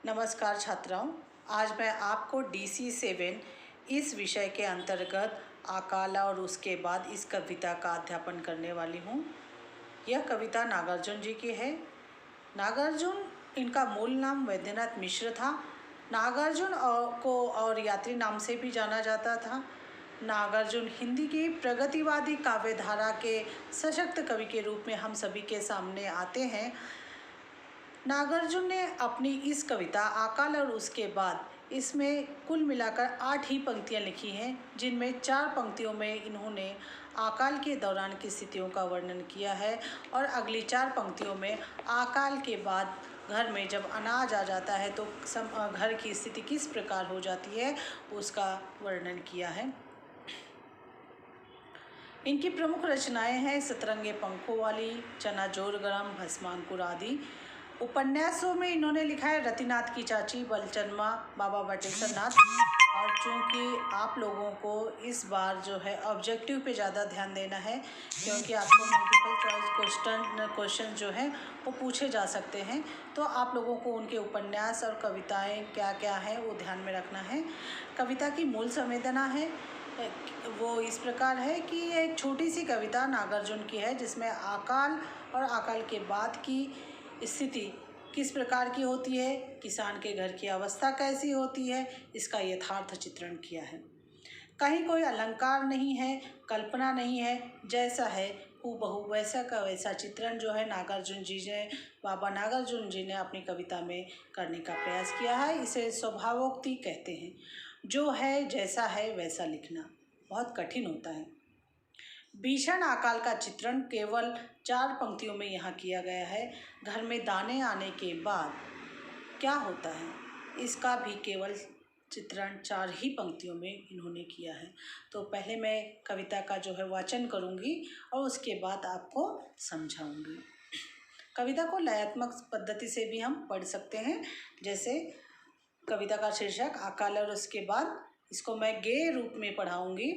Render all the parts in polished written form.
नमस्कार छात्राओं, आज मैं आपको DC7 इस विषय के अंतर्गत अकाल और उसके बाद इस कविता का अध्यापन करने वाली हूँ। यह कविता नागार्जुन जी की है। नागार्जुन, इनका मूल नाम वैद्यनाथ मिश्र था। नागार्जुन को और यात्री नाम से भी जाना जाता था। नागार्जुन हिंदी की प्रगतिवादी काव्य धारा के सशक्त कवि के रूप में हम सभी के सामने आते हैं। नागार्जुन ने अपनी इस कविता अकाल और उसके बाद इसमें कुल मिलाकर 8 ही पंक्तियाँ लिखी हैं, जिनमें 4 पंक्तियों में इन्होंने अकाल के दौरान की स्थितियों का वर्णन किया है और अगली 4 पंक्तियों में अकाल के बाद घर में जब अनाज आ जाता है तो घर की स्थिति किस प्रकार हो जाती है उसका वर्णन किया है। इनकी प्रमुख रचनाएं हैं सतरंगे पंखों वाली, चना जोर गरम, भस्मांकुर आदि। उपन्यासों में इन्होंने लिखा है रतिनाथ की चाची, बलचन्मा, बाबा बटेश्वर नाथ। और चूँकि आप लोगों को इस बार जो है ऑब्जेक्टिव पे ज़्यादा ध्यान देना है, क्योंकि आपको मल्टीपल चॉइस क्वेश्चन जो हैं वो पूछे जा सकते हैं, तो आप लोगों को उनके उपन्यास और कविताएं क्या क्या हैं वो ध्यान में रखना है। कविता की मूल संवेदना है वो इस प्रकार है कि यह एक छोटी सी कविता नागार्जुन की है, जिसमें अकाल और अकाल के बाद की स्थिति किस प्रकार की होती है, किसान के घर की अवस्था कैसी होती है, इसका यथार्थ चित्रण किया है। कहीं कोई अलंकार नहीं है, कल्पना नहीं है, जैसा है हूबहू वैसा का वैसा चित्रण जो है बाबा नागार्जुन जी ने अपनी कविता में करने का प्रयास किया है। इसे स्वभावोक्ति कहते हैं। जो है जैसा है वैसा लिखना बहुत कठिन होता है। भीषण अकाल का चित्रण केवल 4 पंक्तियों में यहाँ किया गया है। घर में दाने आने के बाद क्या होता है, इसका भी केवल चित्रण 4 ही पंक्तियों में इन्होंने किया है। तो पहले मैं कविता का जो है वाचन करूँगी और उसके बाद आपको समझाऊँगी। कविता को लयात्मक पद्धति से भी हम पढ़ सकते हैं। जैसे कविता का शीर्षक अकाल और उसके बाद, इसको मैं गेय रूप में पढ़ाऊँगी।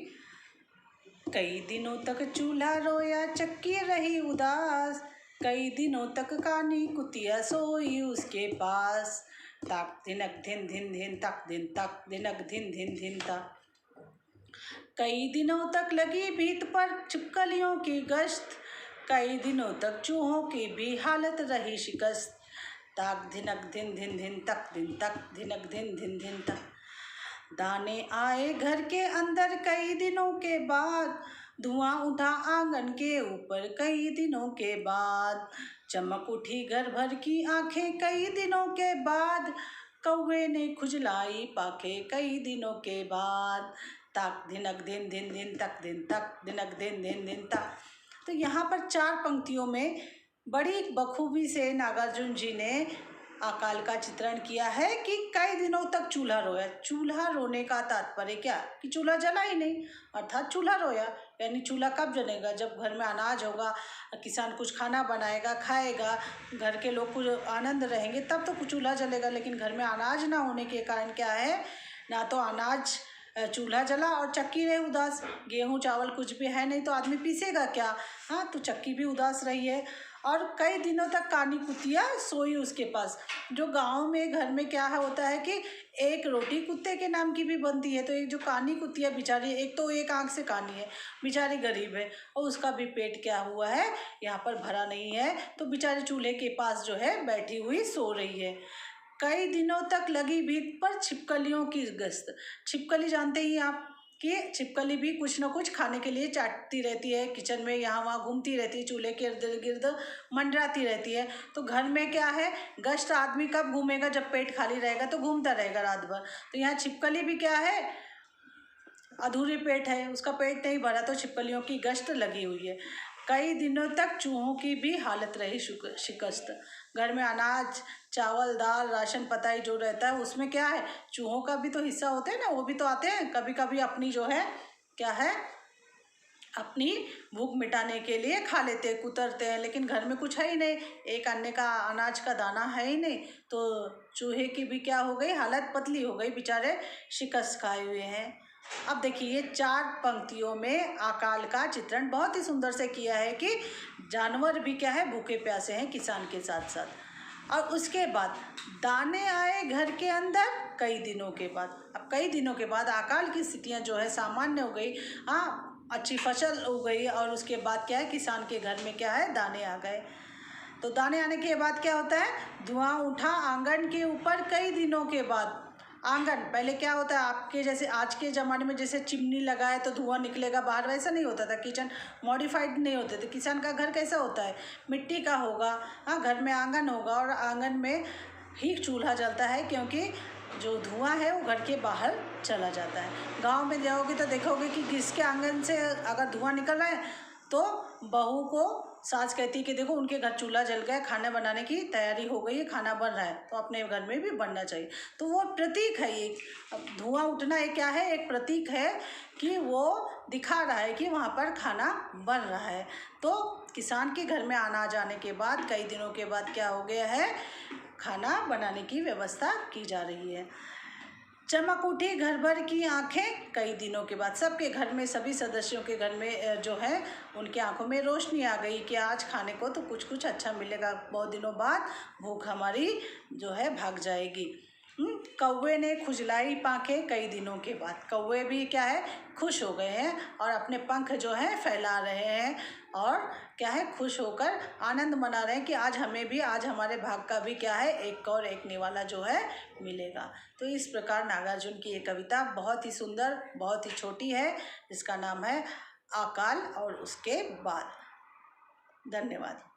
कई दिनों तक चूल्हा रोया, चक्की रही उदास, कई दिनों तक कानी कुतिया सोई उसके पास। तक धिनक धिन धिन धिन तक दिन तक दिनक धिन धिन धिन तक। कई दिनों तक लगी भीत पर छिपकलियों की गश्त, कई दिनों तक चूहों की भी हालत रही शिकस्त। तक धिनक धिन धिन धिन तक दिन तक दिनक धिन धिन धिन तक। दाने आए घर के अंदर कई दिनों के बाद, धुआं उठा आंगन के ऊपर कई दिनों के बाद। चमक उठी घर भर की आंखें कई दिनों के बाद, कौवे ने खुजलाई पाखे कई दिनों के बाद। तक धिनक दिन धिन धिन तक दिन तक दिनक दिन दिन दिन तक। तो यहाँ पर 4 पंक्तियों में बड़ी बखूबी से नागार्जुन जी ने अकाल का चित्रण किया है कि कई दिनों तक चूल्हा रोया। चूल्हा रोने का तात्पर्य क्या कि चूल्हा जला ही नहीं, अर्थात चूल्हा रोया। यानी चूल्हा कब जलेगा, जब घर में अनाज होगा, किसान कुछ खाना बनाएगा, खाएगा, घर के लोग कुछ आनंद रहेंगे, तब तो चूल्हा जलेगा। लेकिन घर में अनाज ना होने के कारण क्या है, ना तो अनाज, चूल्हा जला और चक्की रही उदास। गेहूँ चावल कुछ भी है नहीं तो आदमी पीसेगा क्या। हाँ, तो चक्की भी उदास रही है। और कई दिनों तक कानी कुतिया सोई उसके पास। जो गांव में घर में क्या है होता है कि एक रोटी कुत्ते के नाम की भी बनती है, तो एक जो कानी कुतिया बेचारी, एक तो एक आंख से कानी है, बेचारी गरीब है और उसका भी पेट क्या हुआ है, यहाँ पर भरा नहीं है, तो बेचारी चूल्हे के पास जो है बैठी हुई सो रही है। कई दिनों तक लगी भीत पर छिपकलियों की गश्त। छिपकली जानते ही आप कि छिपकली भी कुछ ना कुछ खाने के लिए चाटती रहती है, किचन में यहाँ वहाँ घूमती रहती है, चूल्हे के इर्द गिर्द मंडराती रहती है। तो घर में क्या है, गश्त आदमी कब घूमेगा, जब पेट खाली रहेगा तो घूमता रहेगा रात भर। तो यहाँ छिपकली भी क्या है, अधूरे पेट है, उसका पेट नहीं भरा तो छिपकलियों की गश्त लगी हुई है। कई दिनों तक चूहों की भी हालत रही शिकस्त। घर में अनाज, चावल, दाल, राशन पताई जो रहता है उसमें क्या है, चूहों का भी तो हिस्सा होता है ना, वो भी तो आते हैं कभी कभी, अपनी जो है क्या है, अपनी भूख मिटाने के लिए खा लेते हैं, कुतरते हैं। लेकिन घर में कुछ है ही नहीं, एक अन्य का अनाज का दाना है ही नहीं, तो चूहे की भी क्या हो गई, हालत पतली हो गई, बेचारे शिकस्त खाए हुए हैं। अब देखिए, ये 4 पंक्तियों में अकाल का चित्रण बहुत ही सुंदर से किया है कि जानवर भी क्या है, भूखे प्यासे हैं किसान के साथ साथ। और उसके बाद दाने आए घर के अंदर कई दिनों के बाद। अब कई दिनों के बाद अकाल की स्थितियाँ जो है सामान्य हो गई, हाँ अच्छी फसल हो गई, और उसके बाद क्या है, किसान के घर में क्या है, दाने आ गए। तो दाने आने के बाद क्या होता है, धुआं उठा आंगन के ऊपर कई दिनों के बाद। आंगन पहले क्या होता है, आपके जैसे आज के ज़माने में जैसे चिमनी लगाए तो धुआं निकलेगा बाहर, वैसा नहीं होता था। किचन मॉडिफाइड नहीं होते थे। किसान का घर कैसा होता है, मिट्टी का होगा, हाँ घर में आंगन होगा, और आंगन में ही चूल्हा जलता है, क्योंकि जो धुआं है वो घर के बाहर चला जाता है। गांव में जाओगे तो देखोगे कि किसके आंगन से अगर धुआं निकल रहा है तो बहू को सास कहती है कि देखो उनके घर चूल्हा जल गया, खाना बनाने की तैयारी हो गई है, खाना बन रहा है, तो अपने घर में भी बनना चाहिए। तो वो प्रतीक है एक, अब धुआं उठना एक क्या है, एक प्रतीक है कि वो दिखा रहा है कि वहाँ पर खाना बन रहा है। तो किसान के घर में आना जाने के बाद कई दिनों के बाद क्या हो गया है, खाना बनाने की व्यवस्था की जा रही है। चमक उठी घर भर की आंखें कई दिनों के बाद। सबके घर में, सभी सदस्यों के घर में जो है उनकी आंखों में रोशनी आ गई कि आज खाने को तो कुछ कुछ अच्छा मिलेगा, बहुत दिनों बाद भूख हमारी जो है भाग जाएगी। कौवे ने खुजलाई पांखें कई दिनों के बाद। कौवे भी क्या है, खुश हो गए हैं और अपने पंख जो है फैला रहे हैं, और क्या है, खुश होकर आनंद मना रहे हैं कि आज हमें भी, आज हमारे भाग का भी क्या है, एक और एक निवाला जो है मिलेगा। तो इस प्रकार नागार्जुन की ये कविता बहुत ही सुंदर, बहुत ही छोटी है, जिसका नाम है अकाल और उसके बाद। धन्यवाद।